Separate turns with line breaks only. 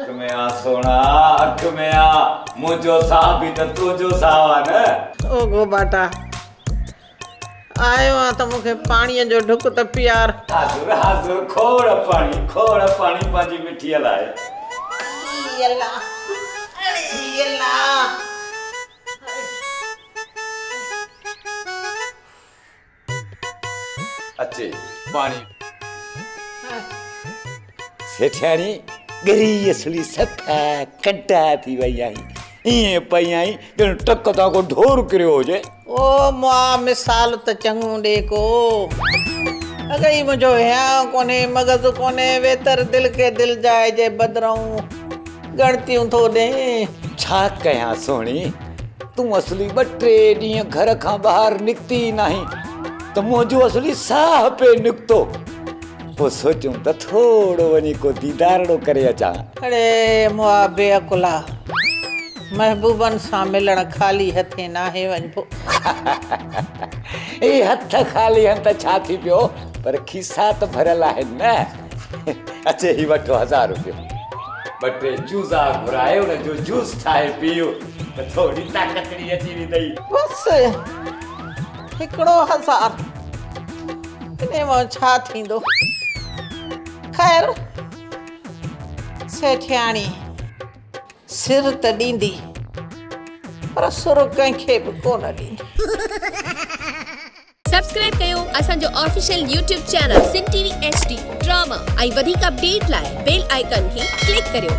अख में आ सोना, अख में आ, मुझो साह भी तो तुझो साह आ न।
ओ गो बाटा आयो आ त मूंखे पाणीअ जो ढुक त पियार।
हाज़ुर हाज़ुर खोड़ पाणी पंहिंजी मिठी लाए।
यल्ला अरे यल्ला
अचे पाणी। सेठियाणी गरी असली सफा कड्डा थी वई आई ईअं पई आई ॼण टक ताको ढोर किरियो हुजे।
ओ मां मिसाल त चङो ॾे को अगई मुंहिंजो हियां कोन्हे मगज़ कोन्हे वेतर दिल के दिल जाए जे बदिरां गणतियूं थो ॾे।
छा कयां सोणी, तूं असली 2-3 ॾींहं घर खां ॿाहिरि निकिती नाही त मुंहिंजो असली साह पे निकितो। पोइ सोचूं त थोरो वञी को दीदारो करे अचां।
अड़े मुआ बेअकुला महबूबनि सां मिलण ख़ाली हथे नाहे वञिबो।
ए हथ खाली हन त छा थी पियो, पर खीसा त भरियल आहिनि न। अचे ही वठो 1000 रुपयो, 2-3 जूसा घुराए उनजो जूस ठाहे पियो त थोड़ी ताक़तड़ी अची वेंदई।
बस 1000 इन मां छा थींदो। खैर सेठियाणी सिर त ॾींदी पर सुर कंहिंखे बि कोन ॾींदी।
सब्सक्राइब कयो असांजो official YouTube channel Sindh TV HD drama ऐं वधीक अपडेट लाइ बेल आइकन खे क्लिक करियो।